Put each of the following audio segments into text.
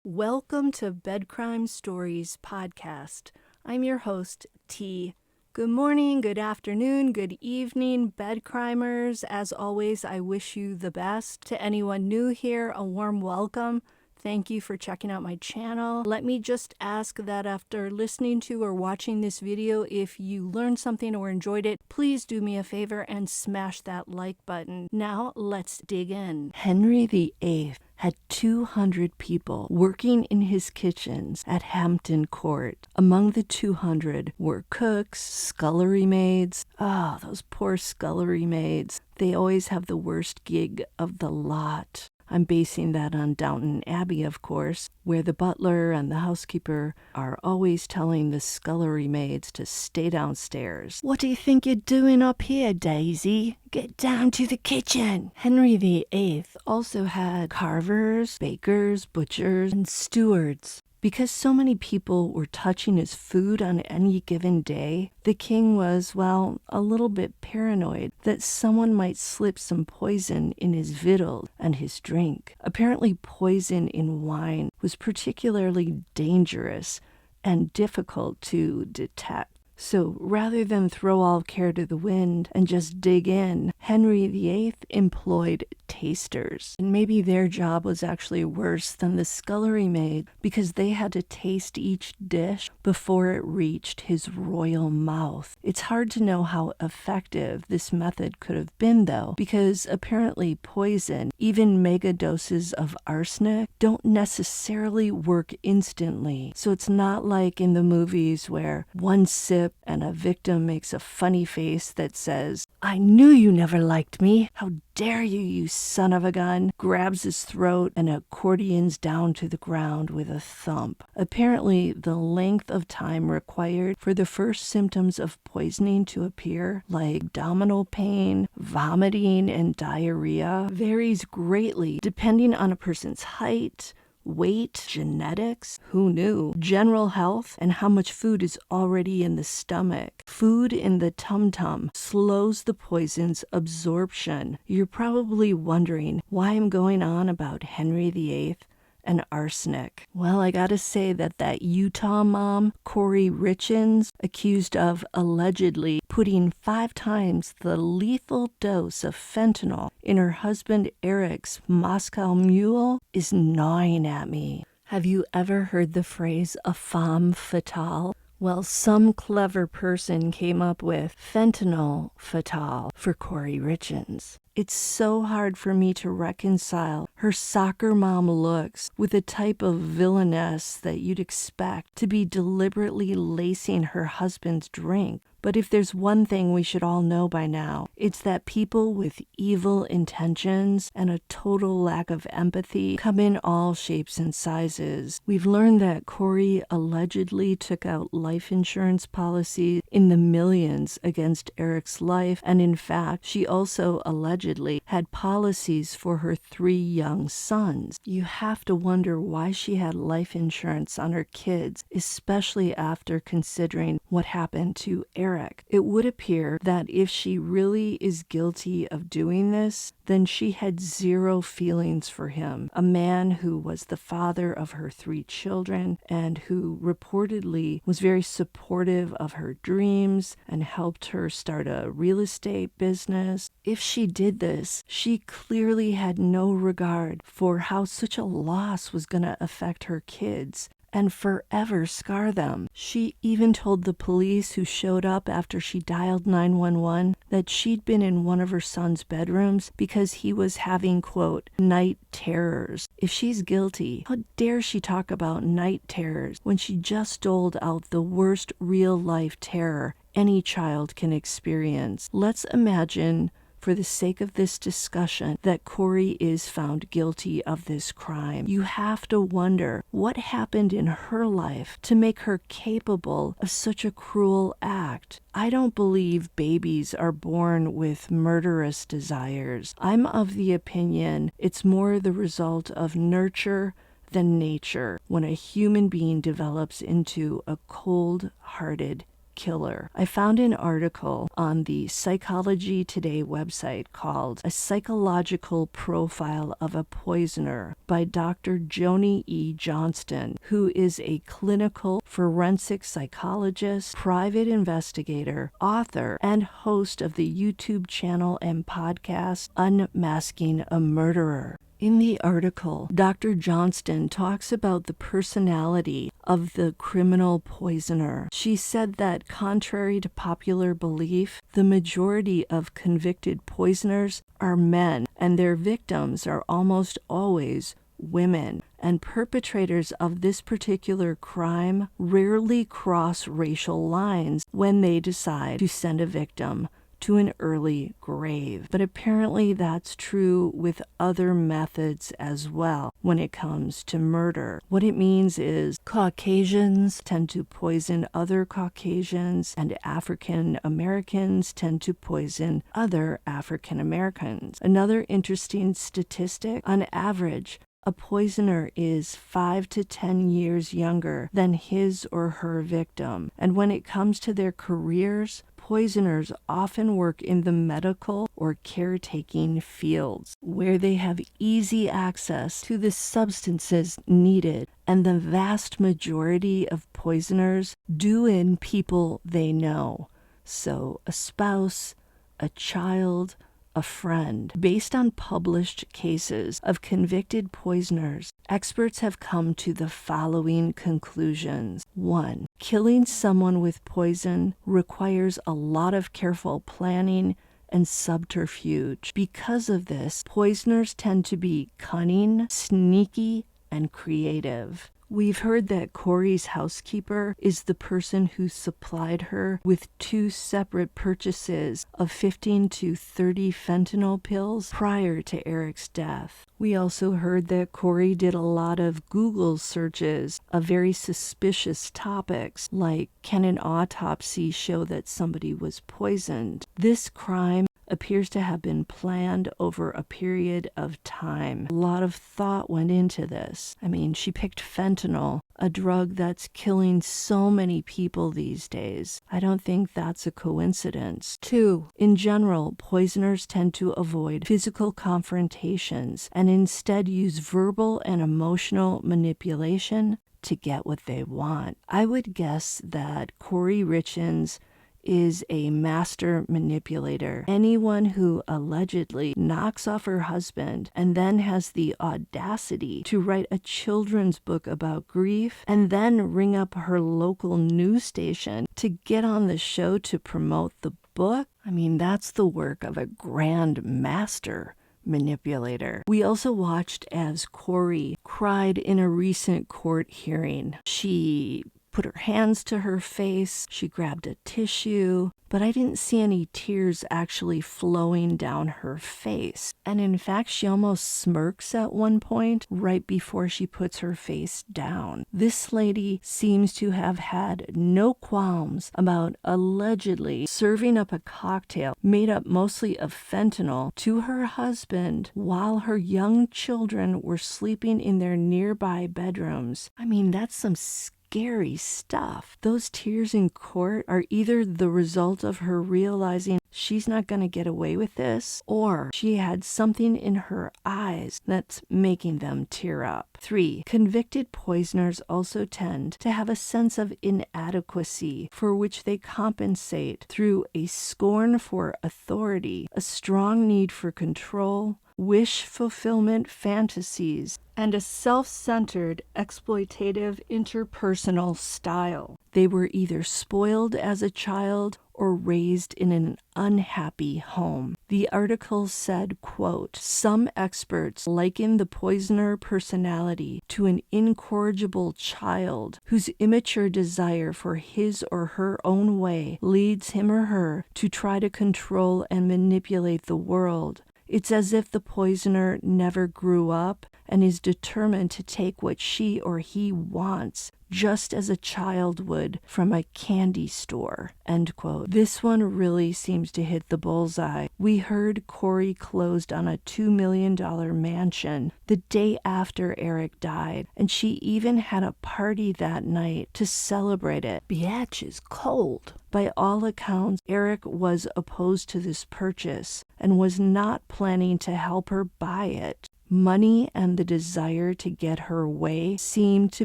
Welcome to Bed Crime Stories podcast. I'm your host, T. Good morning, good afternoon, good evening, bed crimers. As always, I wish you the best. To anyone new here, a warm welcome. Thank you for checking out my channel. Let me just ask that after listening to or watching this video, if you learned something or enjoyed it, please do me a favor and smash that like button. Now, let's dig in. Henry VIII had 200 people working in his kitchens at Hampton Court. Among the 200 were cooks, scullery maids. Those poor scullery maids. They always have the worst gig of the lot. I'm basing that on Downton Abbey, of course, where the butler and the housekeeper are always telling the scullery maids to stay downstairs. "What do you think you're doing up here, Daisy? Get down to the kitchen." Henry VIII also had carvers, bakers, butchers, and stewards. Because so many people were touching his food on any given day, the king was, a little bit paranoid that someone might slip some poison in his victuals and his drink. Apparently, poison in wine was particularly dangerous and difficult to detect. So rather than throw all care to the wind and just dig in, Henry VIII employed tasters. And maybe their job was actually worse than the scullery maid because they had to taste each dish before it reached his royal mouth. It's hard to know how effective this method could have been, though, because apparently poison, even mega doses of arsenic, don't necessarily work instantly. So it's not like in the movies where one sip and a victim makes a funny face that says, "I knew you never liked me. How dare you, you son of a gun," grabs his throat and accordions down to the ground with a thump. Apparently, the length of time required for the first symptoms of poisoning to appear, like abdominal pain, vomiting, and diarrhea, varies greatly depending on a person's height, weight, genetics, who knew, general health, and how much food is already in the stomach. Food in the tum-tum slows the poison's absorption. You're probably wondering why I'm going on about Henry VIII and arsenic. Well, I gotta say that Utah mom, Kouri Richins, accused of allegedly putting 5 times the lethal dose of fentanyl in her husband Eric's Moscow Mule, is gnawing at me. Have you ever heard the phrase a femme fatale? Well, some clever person came up with fentanyl fatale for Kouri Richins. It's so hard for me to reconcile her soccer mom looks with the type of villainess that you'd expect to be deliberately lacing her husband's drink. But if there's one thing we should all know by now, it's that people with evil intentions and a total lack of empathy come in all shapes and sizes. We've learned that Kouri allegedly took out life insurance policies in the millions against Eric's life, and in fact, she also allegedly had policies for her 3 young sons. You have to wonder why she had life insurance on her kids, especially after considering what happened to Eric. It would appear that if she really is guilty of doing this, then she had zero feelings for him, a man who was the father of her 3 children and who reportedly was very supportive of her dreams and helped her start a real estate business. If she did this, she clearly had no regard for how such a loss was going to affect her kids and forever scar them. She even told the police who showed up after she dialed 911 that she'd been in one of her son's bedrooms because he was having, quote, night terrors. If she's guilty, how dare she talk about night terrors when she just doled out the worst real-life terror any child can experience? Let's imagine, for the sake of this discussion, that Kouri is found guilty of this crime. You have to wonder what happened in her life to make her capable of such a cruel act. I don't believe babies are born with murderous desires. I'm of the opinion it's more the result of nurture than nature when a human being develops into a cold-hearted killer. I found an article on the Psychology Today website called A Psychological Profile of a Poisoner by Dr. Joni E. Johnston, who is a clinical forensic psychologist, private investigator, author, and host of the YouTube channel and podcast Unmasking a Murderer. In the article, Dr. Johnston talks about the personality of the criminal poisoner. She said that, contrary to popular belief, the majority of convicted poisoners are men, and their victims are almost always women. And perpetrators of this particular crime rarely cross racial lines when they decide to send a victim to an early grave. But apparently that's true with other methods as well when it comes to murder. What it means is Caucasians tend to poison other Caucasians, and African Americans tend to poison other African Americans. Another interesting statistic, on average, a poisoner is 5 to 10 years younger than his or her victim. And when it comes to their careers, poisoners often work in the medical or caretaking fields, where they have easy access to the substances needed, and the vast majority of poisoners do in people they know. So a spouse, a child, a friend. Based on published cases of convicted poisoners, experts have come to the following conclusions. 1. Killing someone with poison requires a lot of careful planning and subterfuge. Because of this, poisoners tend to be cunning, sneaky, and creative. We've heard that Kouri's housekeeper is the person who supplied her with 2 separate purchases of 15 to 30 fentanyl pills prior to Eric's death. We also heard that Kouri did a lot of Google searches of very suspicious topics, like, can an autopsy show that somebody was poisoned? This crime appears to have been planned over a period of time. A lot of thought went into this. I mean, she picked fentanyl, a drug that's killing so many people these days. I don't think that's a coincidence. 2. In general, poisoners tend to avoid physical confrontations and instead use verbal and emotional manipulation to get what they want. I would guess that Kouri Richins is a master manipulator. Anyone who allegedly knocks off her husband and then has the audacity to write a children's book about grief and then ring up her local news station to get on the show to promote the book, I mean, that's the work of a grand master manipulator. We also watched as Kouri cried in a recent court hearing. She put her hands to her face, she grabbed a tissue, but I didn't see any tears actually flowing down her face. And in fact, she almost smirks at one point right before she puts her face down. This lady seems to have had no qualms about allegedly serving up a cocktail made up mostly of fentanyl to her husband while her young children were sleeping in their nearby bedrooms. I mean, that's some scary stuff. Those tears in court are either the result of her realizing she's not going to get away with this, or she had something in her eyes that's making them tear up. 3. Convicted poisoners also tend to have a sense of inadequacy for which they compensate through a scorn for authority, a strong need for control, wish fulfillment fantasies, and a self-centered, exploitative interpersonal style. They were either spoiled as a child or raised in an unhappy home. The article said, quote, some experts liken the poisoner personality to an incorrigible child whose immature desire for his or her own way leads him or her to try to control and manipulate the world. It's as if the poisoner never grew up and is determined to take what she or he wants, just as a child would from a candy store, end quote. This one really seems to hit the bullseye. We heard Kouri closed on a $2 million mansion the day after Eric died, and she even had a party that night to celebrate it. Biatch is cold. By all accounts, Eric was opposed to this purchase and was not planning to help her buy it. Money and the desire to get her way seemed to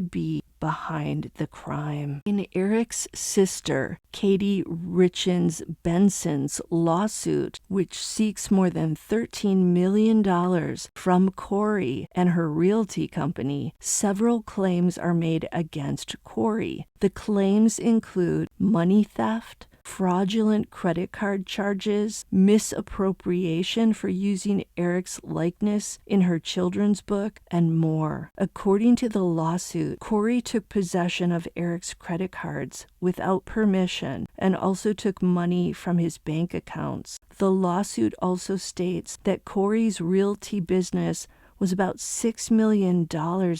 be behind the crime. In Eric's sister, Kouri Richins Benson's lawsuit, which seeks more than $13 million from Kouri and her realty company, several claims are made against Kouri. The claims include money theft, fraudulent credit card charges, misappropriation for using Eric's likeness in her children's book, and more. According to the lawsuit, Kouri took possession of Eric's credit cards without permission and also took money from his bank accounts. The lawsuit also states that Kouri's realty business was about $6 million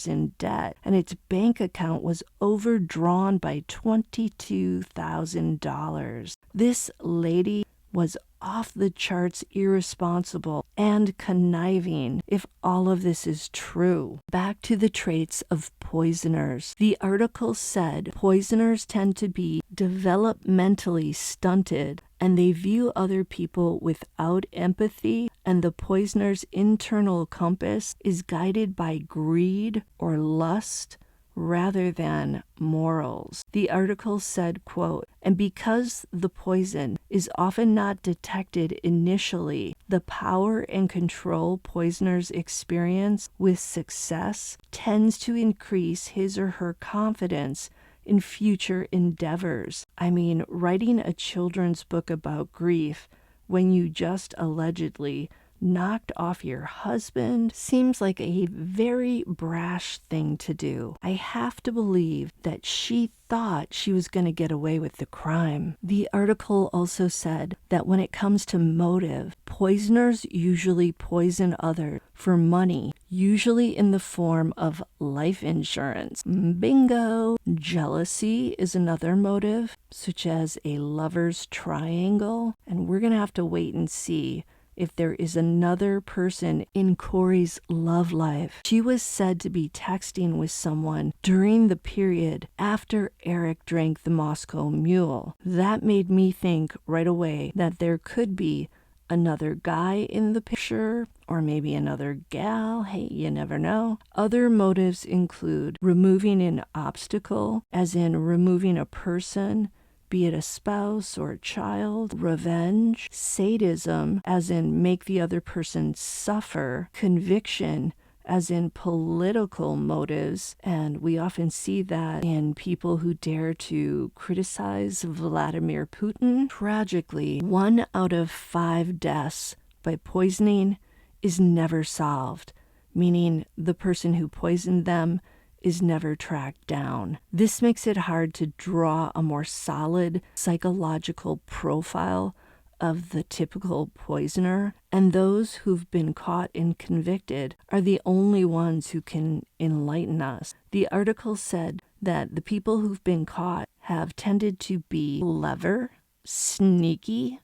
in debt, and its bank account was overdrawn by $22,000. This lady was off the charts irresponsible and conniving, if all of this is true. Back to the traits of poisoners. The article said poisoners tend to be developmentally stunted, and they view other people without empathy, and the poisoner's internal compass is guided by greed or lust rather than morals. The article said, quote, and because the poison is often not detected initially, the power and control poisoners experience with success tends to increase his or her confidence in future endeavors. I mean, writing a children's book about grief when you just allegedly knocked off your husband seems like a very brash thing to do. I have to believe that she thought she was going to get away with the crime. The article also said that when it comes to motive, poisoners usually poison others for money, usually in the form of life insurance. Bingo! Jealousy is another motive, such as a lover's triangle, and we're going to have to wait and see if there is another person in Kouri's love life. She was said to be texting with someone during the period after Eric drank the Moscow Mule. That made me think right away that there could be another guy in the picture, or maybe another gal. Hey, you never know. Other motives include removing an obstacle, as in removing a person, be it a spouse or a child, revenge, sadism, as in make the other person suffer, conviction, as in political motives, and we often see that in people who dare to criticize Vladimir Putin. Tragically, 1 out of 5 deaths by poisoning is never solved, meaning the person who poisoned them is never tracked down. This makes it hard to draw a more solid psychological profile of the typical poisoner, and those who've been caught and convicted are the only ones who can enlighten us. The article said that the people who've been caught have tended to be clever, sneaky,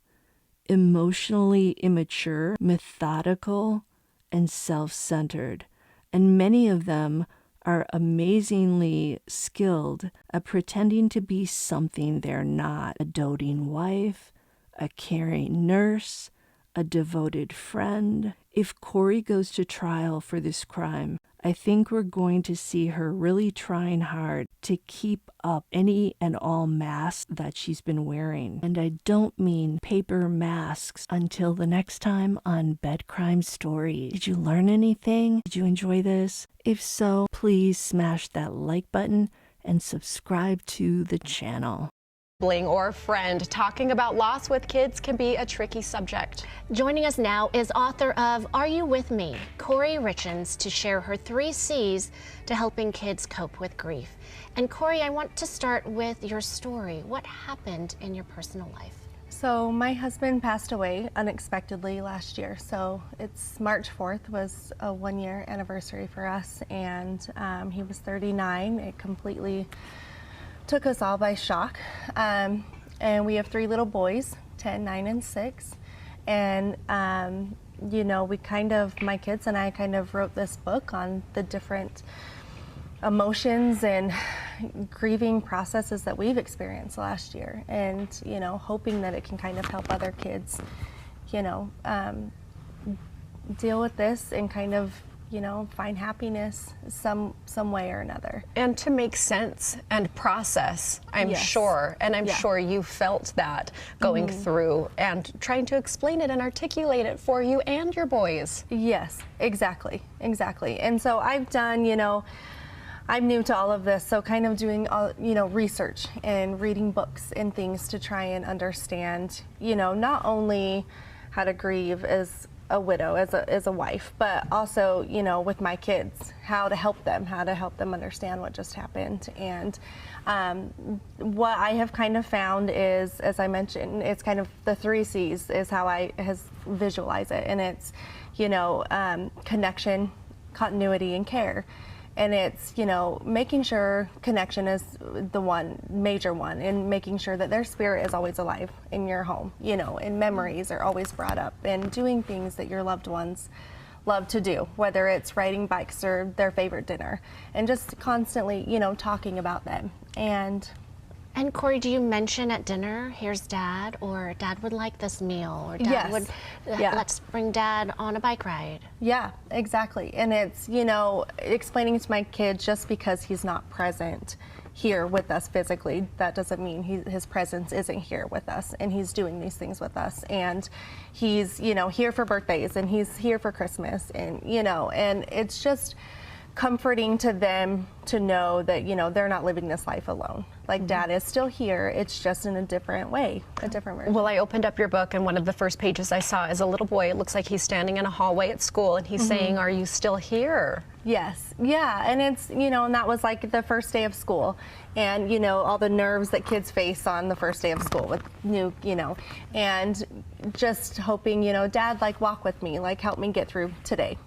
emotionally immature, methodical, and self-centered, and many of them are amazingly skilled at pretending to be something they're not. A doting wife, a caring nurse, a devoted friend. If Kouri goes to trial for this crime, I think we're going to see her really trying hard to keep up any and all masks that she's been wearing. And I don't mean paper masks. Until the next time on Bed Crime Stories. Did you learn anything? Did you enjoy this? If so, please smash that like button and subscribe to the channel. Or friend, talking about loss with kids can be a tricky subject. Joining us now is author of Are You With Me? Kouri Richins, to share her 3 C's to helping kids cope with grief. And Kouri, I want to start with your story. What happened in your personal life? So my husband passed away unexpectedly last year. So it's March 4th was a 1-year anniversary for us, and he was 39. It completely took us all by shock. And we have 3 little boys, 10, 9, and 6. And you know, my kids and I kind of wrote this book on the different emotions and grieving processes that we've experienced last year, and you know, hoping that it can kind of help other kids, you know, deal with this and kind of, you know, find happiness some way or another. And to make sense and process, I'm Yes. sure, and I'm sure you felt that going through and trying to explain it and articulate it for you and your boys. Yes, exactly. And so I've done, you know, I'm new to all of this, so kind of doing all, you know, research and reading books and things to try and understand, you know, not only how to grieve as a widow, as a wife, but also, you know, with my kids, how to help them understand what just happened. And what I have kind of found is, as I mentioned, it's kind of the 3 C's is how I visualize it, and it's, you know, connection, continuity, and care. And it's, you know, making sure connection is the major one, and making sure that their spirit is always alive in your home, you know, and memories are always brought up, and doing things that your loved ones love to do, whether it's riding bikes or their favorite dinner, and just constantly, you know, talking about them. And Kouri, do you mention at dinner, here's Dad, or Dad would like this meal, or Dad would, let's bring Dad on a bike ride? Yeah, exactly. And it's, you know, explaining to my kids, just because he's not present here with us physically, that doesn't mean his presence isn't here with us, and he's doing these things with us, and he's, you know, here for birthdays, and he's here for Christmas, and, you know, and it's just comforting to them to know that, you know, they're not living this life alone. Like, Dad is still here, it's just in a different way, a different version. Well, I opened up your book, and one of the first pages I saw is a little boy. It looks like he's standing in a hallway at school, and he's saying, "Are you still here?" Yes, yeah, and it's, you know, and that was like the first day of school, and, you know, all the nerves that kids face on the first day of school with new, you know, and just hoping, you know, Dad, like, walk with me, like, help me get through today. Like,